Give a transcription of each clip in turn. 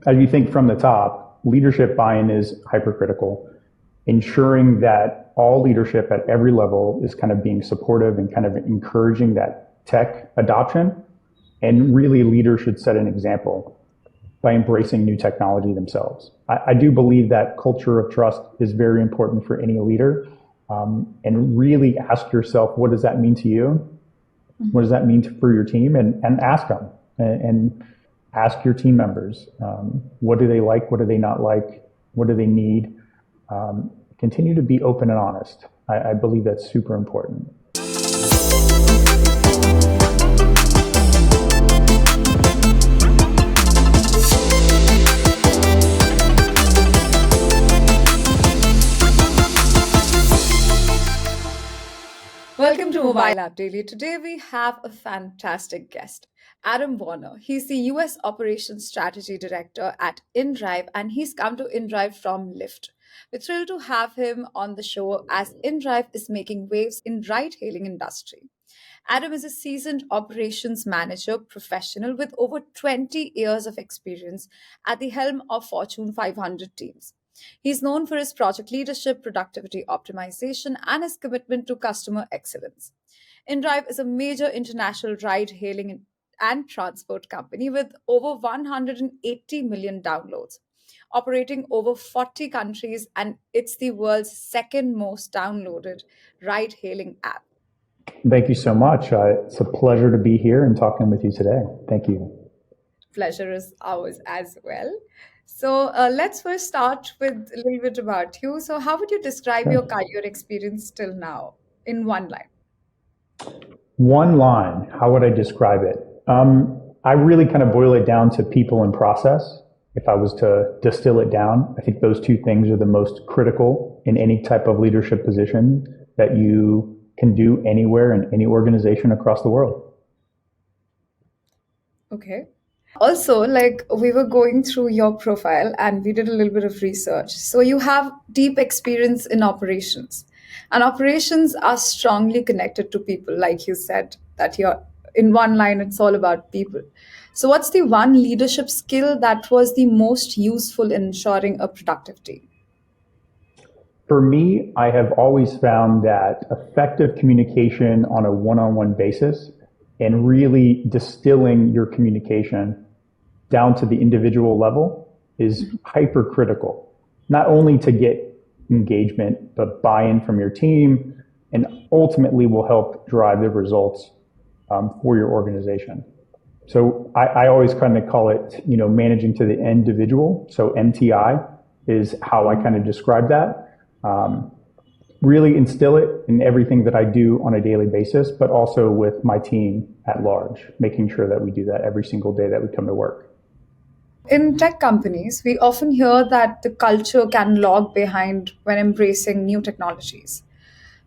As you think from the top, leadership buy-in is hypercritical, ensuring that all leadership at every level is kind of being supportive and kind of encouraging that tech adoption. And really, leaders should set an example by embracing new technology themselves. I do believe that culture of trust is very important for any leader. And really ask yourself, what does that mean to you? What does that mean for your team? And ask them and ask your team members, what do they like? What do they not like? What do they need? Continue to be open and honest. I believe that's super important. Welcome to Mobile App Daily. Today we have a fantastic guest, Adam Warner. He's the US Operations Strategy Director at InDrive, and he's come to InDrive from Lyft. We're thrilled to have him on the show as InDrive is making waves in ride-hailing industry. Adam is a seasoned operations manager professional with over 20 years of experience at the helm of Fortune 500 teams. He's known for his project leadership, productivity optimization, and his commitment to customer excellence. InDrive is a major international ride-hailing and transport company with over 180 million downloads, operating over 40 countries, and it's the world's second most downloaded ride-hailing app. Thank you so much. It's a pleasure to be here and talking with you today. Thank you. Pleasure is ours as well. So let's first start with a little bit about you. So how would you describe your career experience till now in one line? One line, how would I describe it? I really kind of boil it down to people and process. If I was to distill it down, I think those two things are the most critical in any type of leadership position that you can do anywhere in any organization across the world. Okay. Also, like we were going through your profile and we did a little bit of research. So you have deep experience in operations, and operations are strongly connected to people. Like you said, that you're in one line, it's all about people. So, what's the one leadership skill that was the most useful in ensuring a productive team? For me, I have always found that effective communication on a one-on-one basis and really distilling your communication down to the individual level is hypercritical, not only to get engagement, but buy-in from your team, and ultimately will help drive the results for your organization. So I always kind of call it, managing to the individual. So MTI is how I kind of describe that. Really instill it in everything that I do on a daily basis, but also with my team at large, making sure that we do that every single day that we come to work. In tech companies, we often hear that the culture can lag behind when embracing new technologies.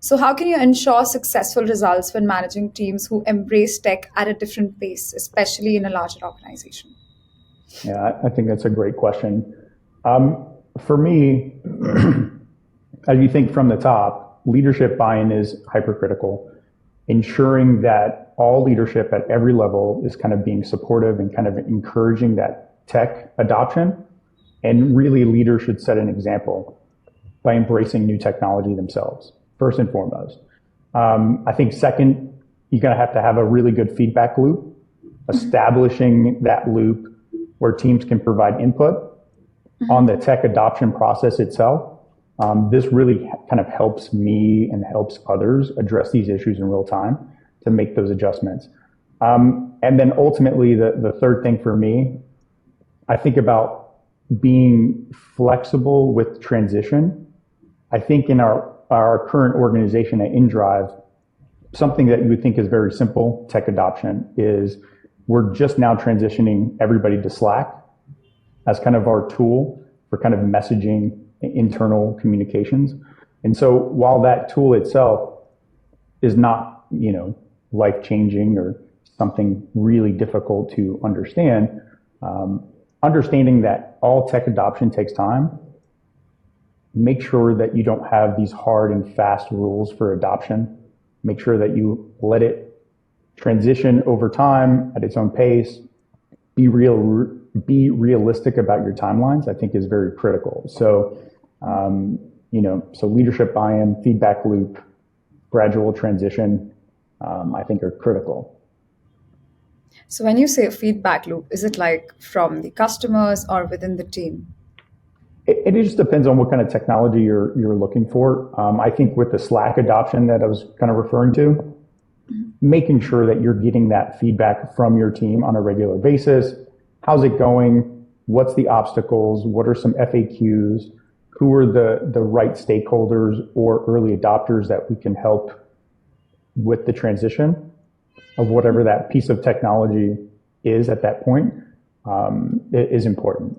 So, how can you ensure successful results when managing teams who embrace tech at a different pace, especially in a larger organization? Yeah, I think that's a great question. For me, as you think from the top, leadership buy-in is hypercritical, ensuring that all leadership at every level is kind of being supportive and kind of encouraging that tech adoption. And really, leaders should set an example by embracing new technology themselves, first and foremost. I think second, you're going to have a really good feedback loop, establishing that loop where teams can provide input on the tech adoption process itself. This really kind of helps me and helps others address these issues in real time to make those adjustments. And then ultimately, the third thing for me, I think about being flexible with transition. I think in our current organization at InDrive, something that you would think is very simple, tech adoption, is we're just now transitioning everybody to Slack as kind of our tool for kind of messaging internal communications. And so while that tool itself is not, life-changing or something really difficult to understand, understanding that all tech adoption takes time, make sure that you don't have these hard and fast rules for adoption. Make sure that you let it transition over time at its own pace. Be be realistic about your timelines, I think is very critical. So, so leadership buy-in, feedback loop, gradual transition, I think are critical. So when you say a feedback loop, is it like from the customers or within the team? It just depends on what kind of technology you're looking for. I think with the Slack adoption that I was kind of referring to, making sure that you're getting that feedback from your team on a regular basis. How's it going? What's the obstacles? What are some FAQs? Who are the right stakeholders or early adopters that we can help with the transition of whatever that piece of technology is at that point is important.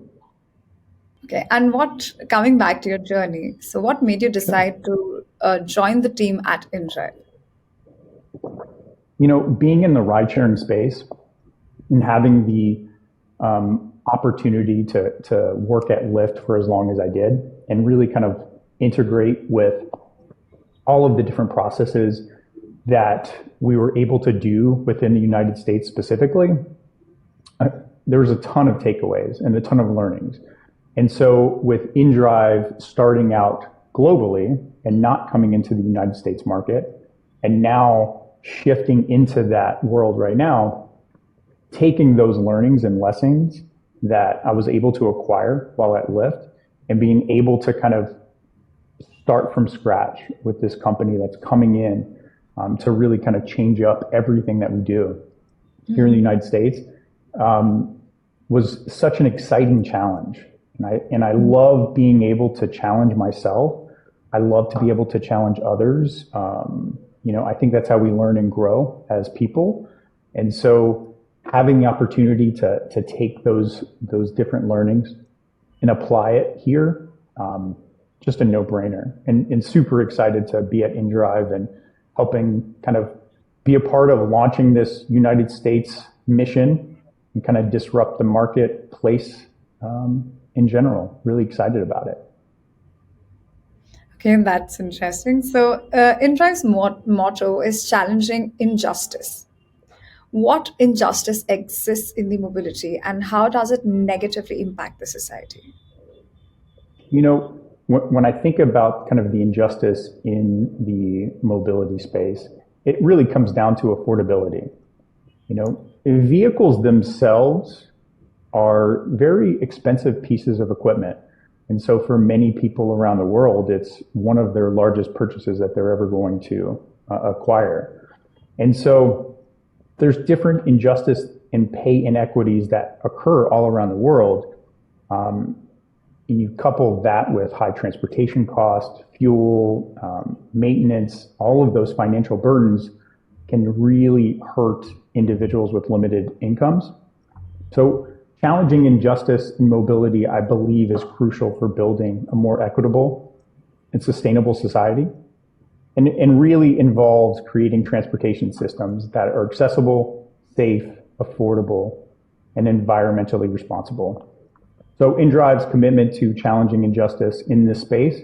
Okay, and coming back to your journey, so what made you decide to join the team at InDrive? Being in the ride-sharing space and having the opportunity to work at Lyft for as long as I did and really kind of integrate with all of the different processes that we were able to do within the United States specifically, there was a ton of takeaways and a ton of learnings. And so with InDrive starting out globally and not coming into the United States market, and now shifting into that world right now, taking those learnings and lessons that I was able to acquire while at Lyft and being able to kind of start from scratch with this company that's coming in to really kind of change up everything that we do here in the United States was such an exciting challenge. And I love being able to challenge myself. I love to be able to challenge others. I think that's how we learn and grow as people. And so having the opportunity to take those different learnings and apply it here, just a no-brainer. And super excited to be at InDrive and helping kind of be a part of launching this United States mission and kind of disrupt the marketplace in general. Really excited about it. Okay, that's interesting. So InDrive's motto is challenging injustice. What injustice exists in the mobility and how does it negatively impact the society? When I think about kind of the injustice in the mobility space, it really comes down to affordability. Vehicles themselves are very expensive pieces of equipment. And so for many people around the world, it's one of their largest purchases that they're ever going to acquire. And so there's different injustice and pay inequities that occur all around the world. And you couple that with high transportation costs, fuel, maintenance, all of those financial burdens can really hurt individuals with limited incomes. So challenging injustice in mobility, I believe, is crucial for building a more equitable and sustainable society, and really involves creating transportation systems that are accessible, safe, affordable, and environmentally responsible. So InDrive's commitment to challenging injustice in this space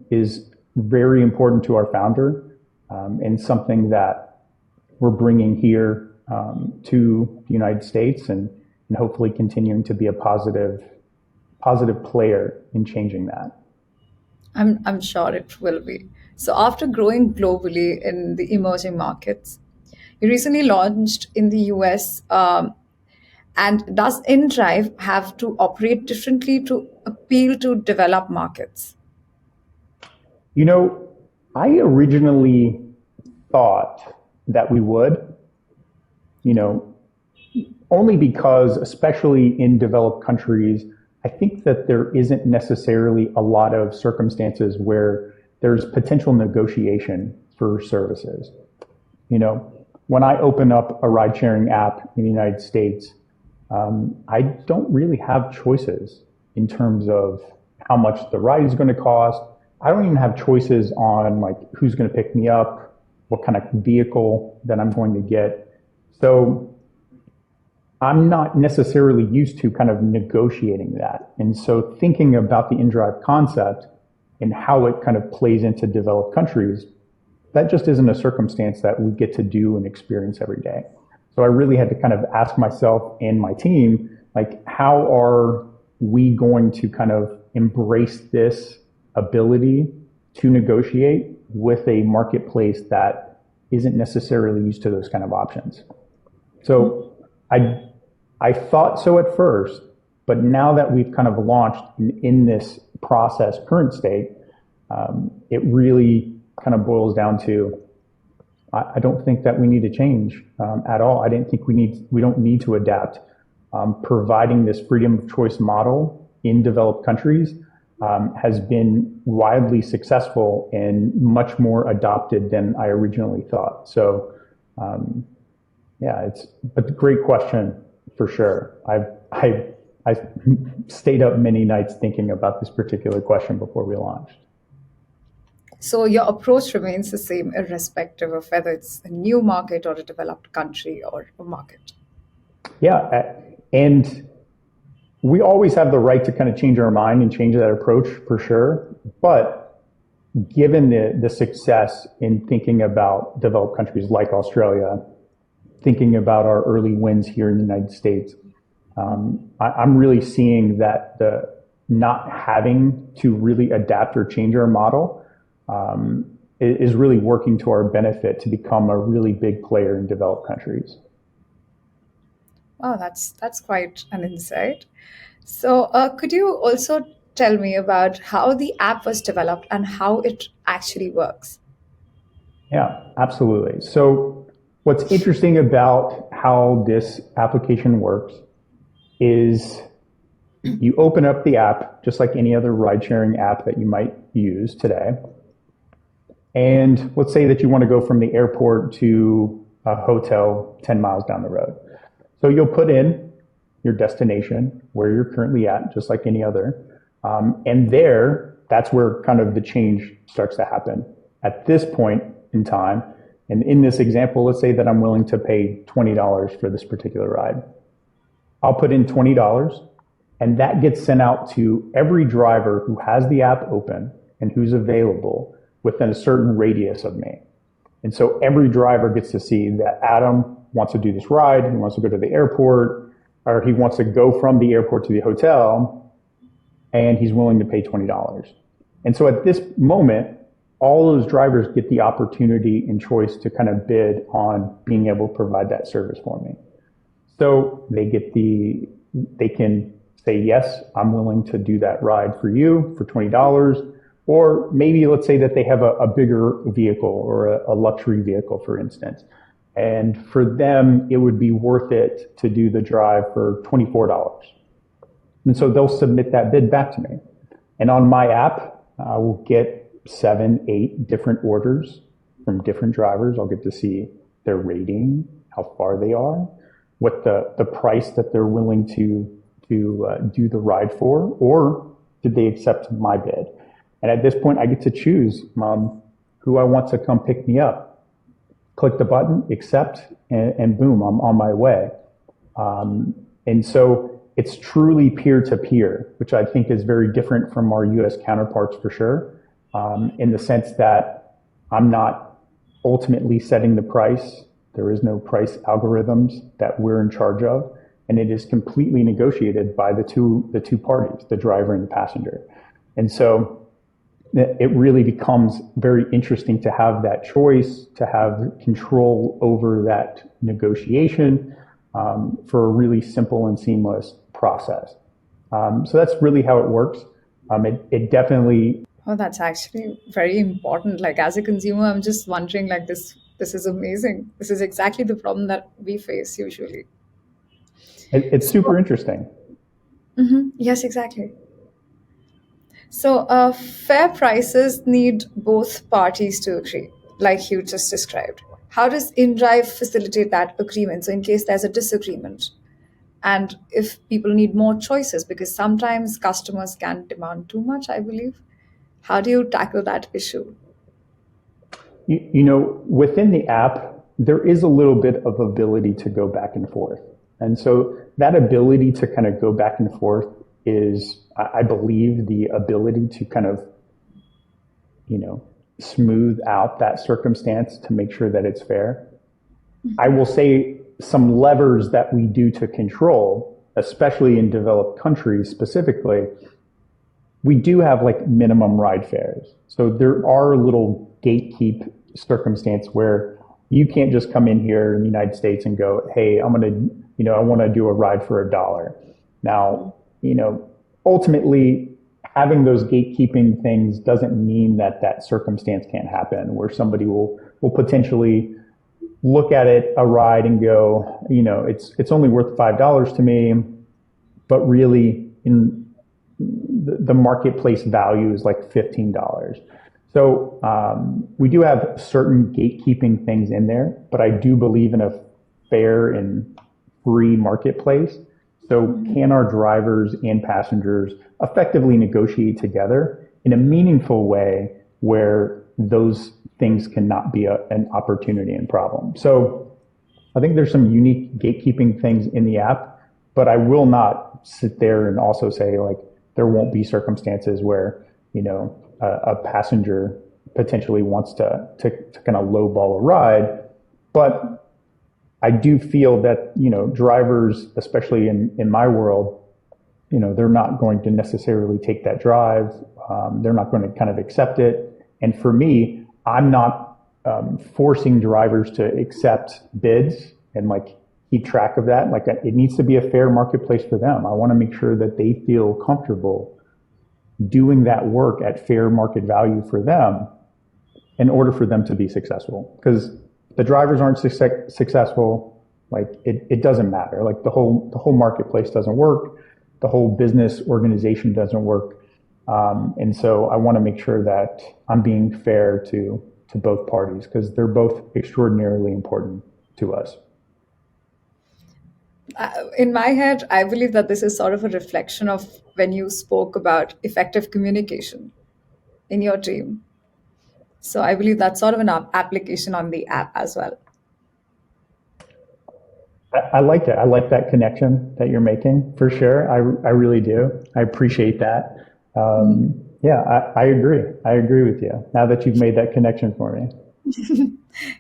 is very important to our founder and something that we're bringing here to the United States and hopefully continuing to be a positive player in changing that. I'm sure it will be. So after growing globally in the emerging markets, you recently launched in the US. And does InDrive have to operate differently to appeal to developed markets? I originally thought that we would, only because, especially in developed countries, I think that there isn't necessarily a lot of circumstances where there's potential negotiation for services. When I open up a ride-sharing app in the United States, I don't really have choices in terms of how much the ride is going to cost. I don't even have choices on who's going to pick me up, what kind of vehicle that I'm going to get. So I'm not necessarily used to kind of negotiating that. And so thinking about the InDrive concept and how it kind of plays into developed countries, that just isn't a circumstance that we get to do and experience every day. So I really had to kind of ask myself and my team, Like, how are we going to kind of embrace this ability to negotiate with a marketplace that isn't necessarily used to those kind of options? So I thought so at first, but now that we've kind of launched in this process, current state, it really kind of boils down to, I don't think that we need to change at all. I didn't think we don't need to adapt. Providing this freedom of choice model in developed countries has been widely successful and much more adopted than I originally thought. So, yeah, it's a great question for sure. I stayed up many nights thinking about this particular question before we launched. So your approach remains the same, irrespective of whether it's a new market or a developed country or a market. Yeah, and we always have the right to kind of change our mind and change that approach for sure. But given the success in thinking about developed countries like Australia, thinking about our early wins here in the United States, I'm really seeing that the not having to really adapt or change our model is really working to our benefit to become a really big player in developed countries. Oh, that's quite an insight. So, could you also tell me about how the app was developed and how it actually works? Yeah, absolutely. So what's interesting about how this application works is you open up the app just like any other ride sharing app that you might use today. And let's say that you want to go from the airport to a hotel 10 miles down the road. So you'll put in your destination, where you're currently at, just like any other. And there, that's where kind of the change starts to happen. At this point in time, and in this example, let's say that I'm willing to pay $20 for this particular ride. I'll put in $20, and that gets sent out to every driver who has the app open and who's available within a certain radius of me. And so every driver gets to see that Adam wants to do this ride, he wants to go to the airport, or he wants to go from the airport to the hotel, and he's willing to pay $20. And so at this moment, all those drivers get the opportunity and choice to kind of bid on being able to provide that service for me. So they can say, yes, I'm willing to do that ride for you for $20. Or maybe let's say that they have a bigger vehicle or a luxury vehicle, for instance. And for them, it would be worth it to do the drive for $24. And so they'll submit that bid back to me. And on my app, I will get 7, 8 different orders from different drivers. I'll get to see their rating, how far they are, what the price that they're willing to do the ride for, or did they accept my bid? And at this point, I get to choose who I want to come pick me up. Click the button, accept, and boom, I'm on my way. And so it's truly peer-to-peer, which I think is very different from our US counterparts for sure, in the sense that I'm not ultimately setting the price. There is no price algorithms that we're in charge of, and it is completely negotiated by the two parties, the driver and the passenger. And so it really becomes very interesting to have that choice, to have control over that negotiation for a really simple and seamless process. So that's really how it works. It definitely. Oh, that's actually very important. Like as a consumer, I'm just wondering, like this is amazing. This is exactly the problem that we face usually. It's super interesting. Yes, exactly. So, fair prices need both parties to agree, like you just described. How does InDrive facilitate that agreement? So, in case there's a disagreement, and if people need more choices, because sometimes customers can demand too much, I believe. How do you tackle that issue? Within the app, there is a little bit of ability to go back and forth. And so that ability to kind of go back and forth is, I believe, the ability to kind of, smooth out that circumstance to make sure that it's fair. I will say some levers that we do to control especially in developed countries specifically, we do have like minimum ride fares. So there are little gatekeep circumstance where you can't just come in here in the United States and go, hey, I want to do a ride for $1. Now, ultimately having those gatekeeping things doesn't mean that circumstance can't happen where somebody will potentially look at a ride and go, it's only worth $5 to me, but really in the marketplace value is like $15. So we do have certain gatekeeping things in there, but I do believe in a fair and free marketplace. So can our drivers and passengers effectively negotiate together in a meaningful way where those things cannot be an opportunity and problem? So I think there's some unique gatekeeping things in the app, but I will not sit there and also say like there won't be circumstances where, a passenger potentially wants to kind of lowball a ride. But I do feel that, drivers, especially in my world, they're not going to necessarily take that drive. They're not going to kind of accept it. And for me, I'm not forcing drivers to accept bids and like keep track of that. Like it needs to be a fair marketplace for them. I want to make sure that they feel comfortable doing that work at fair market value for them in order for them to be successful. Because the drivers aren't successful, like it doesn't matter. Like the whole marketplace doesn't work. The whole business organization doesn't work. And so I want to make sure that I'm being fair to both parties because they're both extraordinarily important to us. In my head, I believe that this is sort of a reflection of when you spoke about effective communication in your team. So I believe that's sort of an application on the app as well. I like it. I like that connection that you're making for sure. I really do. I appreciate that. Yeah, I agree. I agree with you now that you've made that connection for me.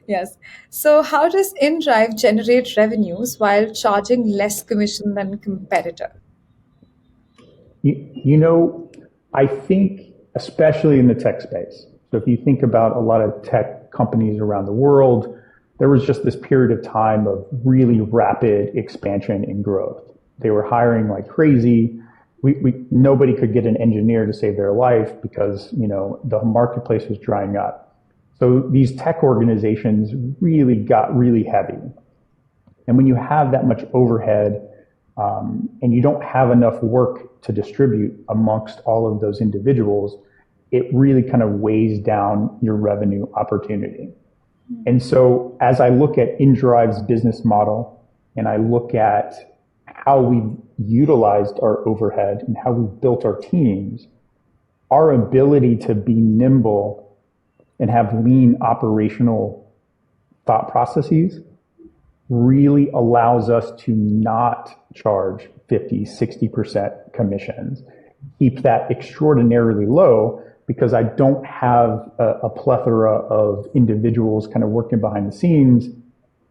Yes. So how does InDrive generate revenues while charging less commission than competitor? I think especially in the tech space. So if you think about a lot of tech companies around the world, there was just this period of time of really rapid expansion and growth. They were hiring like crazy. Nobody could get an engineer to save their life because, the marketplace was drying up. So these tech organizations really got really heavy. And when you have that much overhead, and you don't have enough work to distribute amongst all of those individuals, it really kind of weighs down your revenue opportunity. And so as I look at InDrive's business model and I look at how we've utilized our overhead and how we've built our teams, our ability to be nimble and have lean operational thought processes really allows us to not charge 50, 60% commissions. Keep that extraordinarily low because I don't have a plethora of individuals kind of working behind the scenes,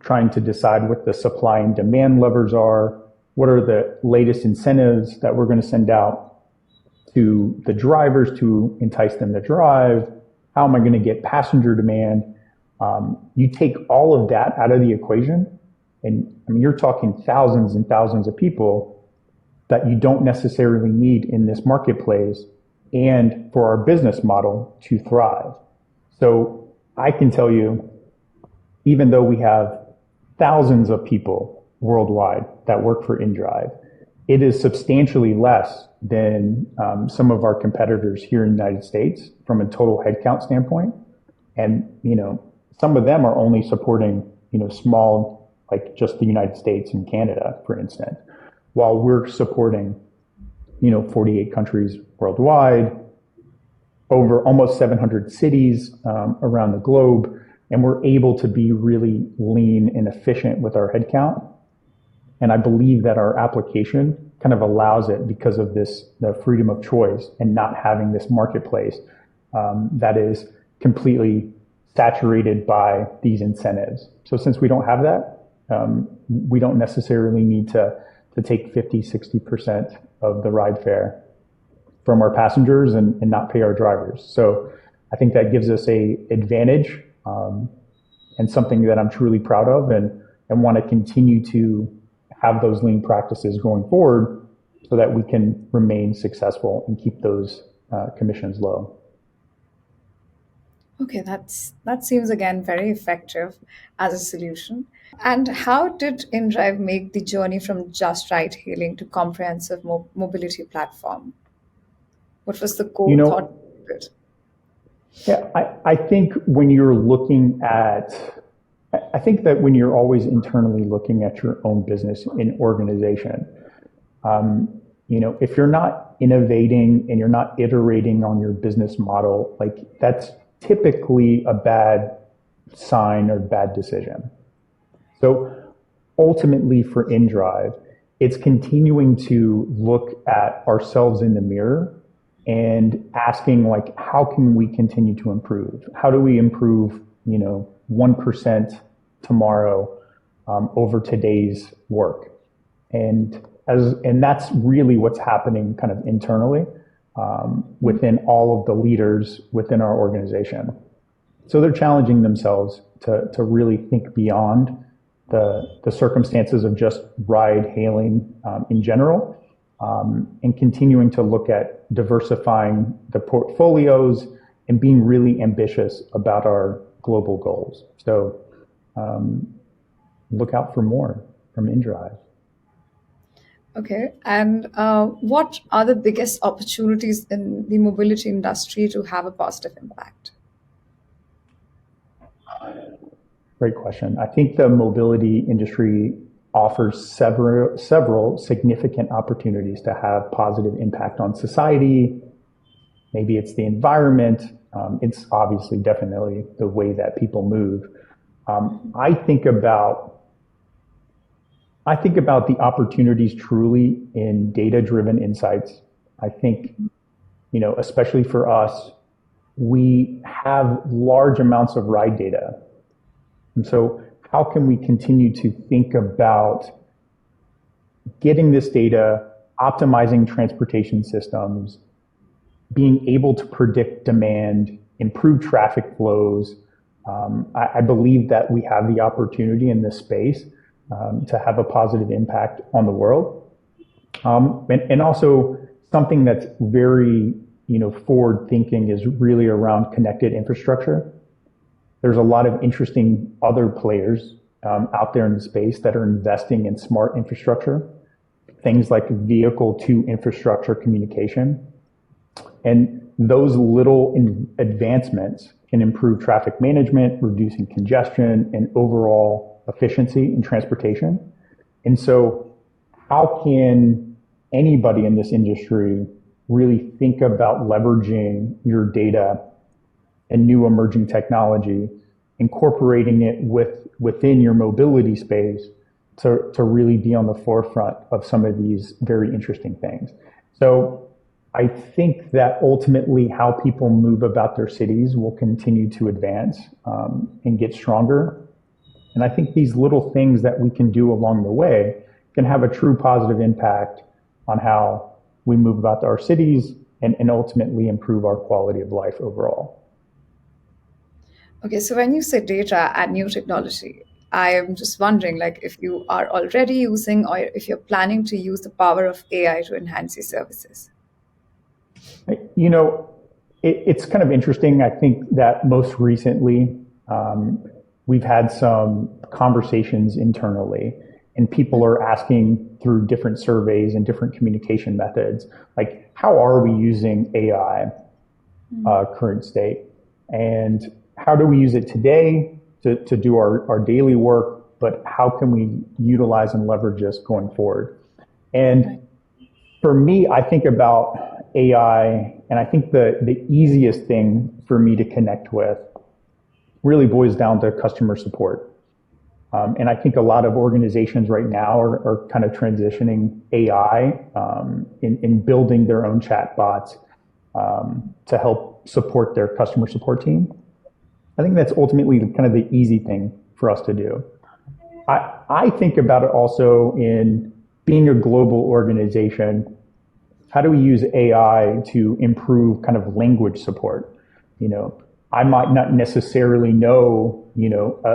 trying to decide what the supply and demand levers are, what are the latest incentives that we're going to send out to the drivers to entice them to drive, how am I going to get passenger demand? You take all of that out of the equation, and you're talking thousands and thousands of people that you don't necessarily need in this marketplace and for our business model to thrive. So I can tell you, even though we have thousands of people worldwide that work for InDrive, it is substantially less than some of our competitors here in the United States from a total headcount standpoint. And, some of them are only supporting, small, like just the United States and Canada, for instance, while we're supporting, 48 countries worldwide, over almost 700 cities around the globe. And we're able to be really lean and efficient with our headcount. And I believe that our application kind of allows it because of the freedom of choice and not having this marketplace that is completely saturated by these incentives. So since we don't have that, we don't necessarily need to to take 50, 60% of the ride fare from our passengers and not pay our drivers. So I think that gives us a advantage, and something that I'm truly proud of, and want to continue to have those lean practices going forward so that we can remain successful and keep those commissions low. Okay, that seems again very effective as a solution. And how did InDrive make the journey from just ride hailing to comprehensive mobility platform? What was the You core thought know, of it? yeah, I think when you're looking at, I think that when you're always internally looking at your own business and organization, if you're not innovating and you're not iterating on your business model, like that's typically a bad sign or bad decision. So ultimately for InDrive, it's continuing to look at ourselves in the mirror and asking like, how can we continue to improve? How do we improve, 1% tomorrow over today's work? And that's really what's happening kind of internally within all of the leaders within our organization. So they're challenging themselves to really think beyond the circumstances of just ride hailing in general, and continuing to look at diversifying the portfolios and being really ambitious about our global goals. So look out for more from InDrive. Okay, and what are the biggest opportunities in the mobility industry to have a positive impact? Great question. I think the mobility industry offers several significant opportunities to have positive impact on society. Maybe it's the environment. It's obviously definitely the way that people move. I think about the opportunities truly in data-driven insights. I think, especially for us, we have large amounts of ride data. And so how can we continue to think about getting this data, optimizing transportation systems, being able to predict demand, improve traffic flows? I believe that we have the opportunity in this space to have a positive impact on the world. And also something that's very, forward thinking is really around connected infrastructure. There's a lot of interesting other players out there in the space that are investing in smart infrastructure, things like vehicle to infrastructure communication. And those little advancements can improve traffic management, reducing congestion, and overall efficiency in transportation. And so how can anybody in this industry really think about leveraging your data and new emerging technology, incorporating it within your mobility space to really be on the forefront of some of these very interesting things? So I think that ultimately how people move about their cities will continue to advance and get stronger. And I think these little things that we can do along the way can have a true positive impact on how we move about our cities and ultimately improve our quality of life overall. Okay, so when you say data and new technology, I am just wondering, like, if you are already using or if you're planning to use the power of AI to enhance your services. It's kind of interesting. I think that most recently we've had some conversations internally, and people are asking through different surveys and different communication methods, like, how are we using AI current state? And how do we use it today to do our daily work, but how can we utilize and leverage this going forward? And for me, I think about AI, and I think the easiest thing for me to connect with really boils down to customer support. And I think a lot of organizations right now are kind of transitioning AI in building their own chatbots to help support their customer support team. I think that's ultimately kind of the easy thing for us to do. I think about it also in being a global organization, how do we use AI to improve kind of language support? You know, I might not necessarily know,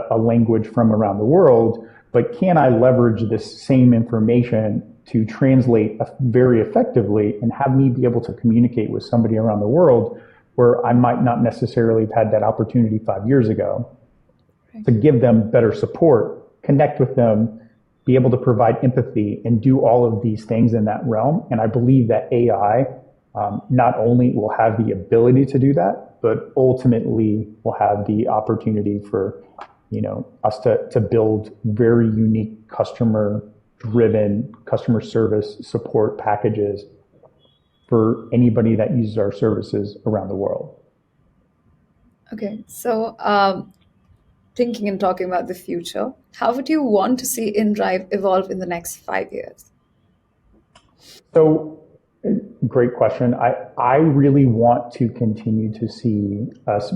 a language from around the world, but can I leverage this same information to translate very effectively and have me be able to communicate with somebody around the world where I might not necessarily have had that opportunity 5 years ago, to give them better support, connect with them, be able to provide empathy, and do all of these things in that realm. And I believe that AI not only will have the ability to do that, but ultimately will have the opportunity for us to build very unique customer-driven customer service support packages for anybody that uses our services around the world. Okay, so thinking and talking about the future, how would you want to see InDrive evolve in the next 5 years? So, great question. I really want to continue to see us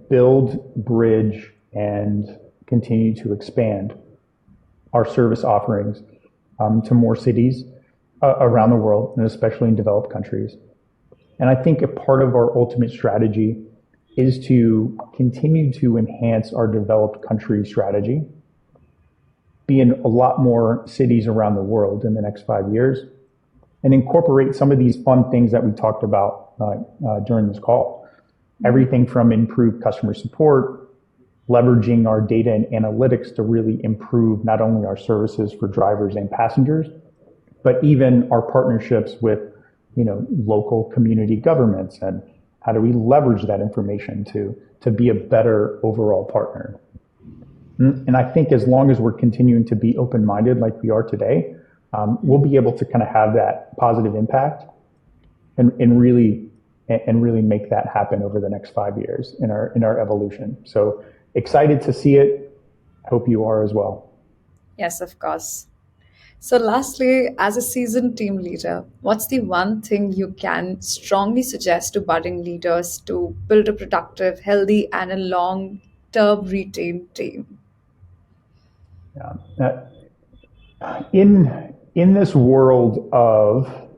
build, bridge, and continue to expand our service offerings to more cities around the world, and especially in developed countries. And I think a part of our ultimate strategy is to continue to enhance our developed country strategy, be in a lot more cities around the world in the next 5 years, and incorporate some of these fun things that we talked about during this call. Everything from improved customer support, leveraging our data and analytics to really improve not only our services for drivers and passengers, but even our partnerships with local community governments, and how do we leverage that information to be a better overall partner. And I think as long as we're continuing to be open-minded like we are today, we'll be able to kind of have that positive impact and really make that happen over the next 5 years in our evolution. So excited to see it. Hope you are as well. Yes, of course. So, lastly, as a seasoned team leader, what's the one thing you can strongly suggest to budding leaders to build a productive, healthy, and a long-term retained team? Yeah. In this world of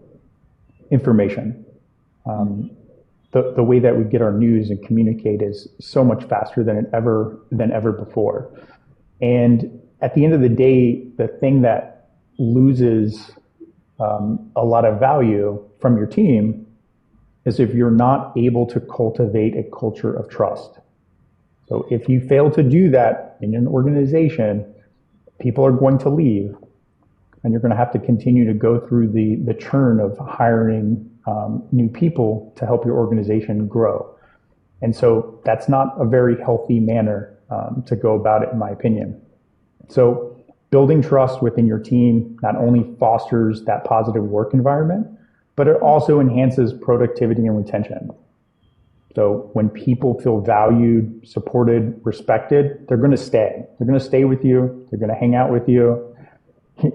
information, the way that we get our news and communicate is so much faster than ever before. And at the end of the day, the thing that loses a lot of value from your team is if you're not able to cultivate a culture of trust. So if you fail to do that in an organization, people are going to leave, and you're going to have to continue to go through the churn of hiring new people to help your organization grow. And so that's not a very healthy manner to go about it, in my opinion. So building trust within your team not only fosters that positive work environment, but it also enhances productivity and retention. So when people feel valued, supported, respected, they're going to stay. They're going to stay with you. They're going to hang out with you.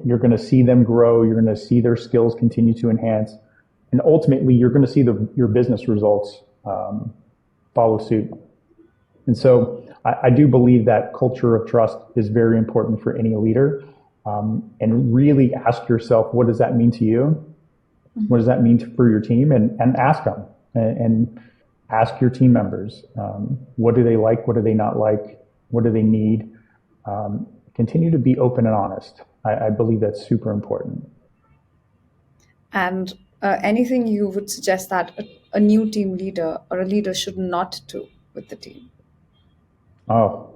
You're going to see them grow. You're going to see their skills continue to enhance. And ultimately, you're going to see your business results follow suit. And so I do believe that culture of trust is very important for any leader. And really ask yourself, what does that mean to you? What does that mean for your team? And ask them. And ask your team members, what do they like? What do they not like? What do they need? Continue to be open and honest. I believe that's super important. And anything you would suggest that a new team leader or a leader should not do with the team? Oh,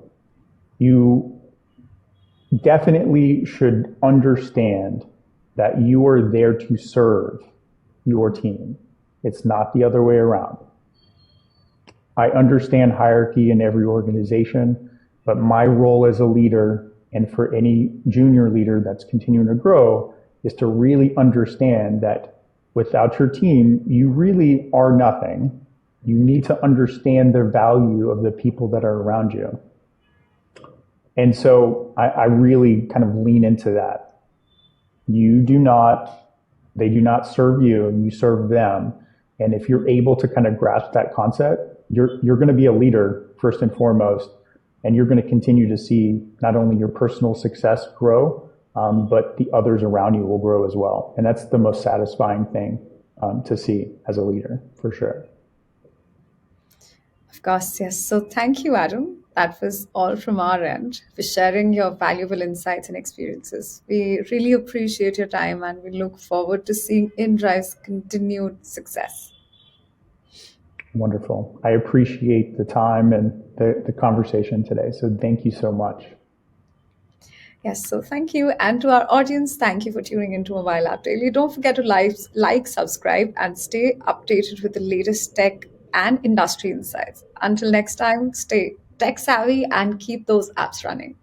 you definitely should understand that you are there to serve your team. It's not the other way around. I understand hierarchy in every organization, but my role as a leader, and for any junior leader that's continuing to grow, is to really understand that without your team, you really are nothing. You need to understand the value of the people that are around you. And so I really kind of lean into that. They do not serve you, you serve them. And if you're able to kind of grasp that concept, you're going to be a leader first and foremost, and you're going to continue to see not only your personal success grow, but the others around you will grow as well. And that's the most satisfying thing to see as a leader, for sure. Of course, yes. So thank you, Adam. That was all from our end for sharing your valuable insights and experiences. We really appreciate your time and we look forward to seeing InDrive's continued success. Wonderful. I appreciate the time and the conversation today. So thank you so much. Yes, so thank you. And to our audience, thank you for tuning into Mobile App Daily. Don't forget to like, subscribe, and stay updated with the latest tech and industry insights. Until next time, stay tech savvy and keep those apps running.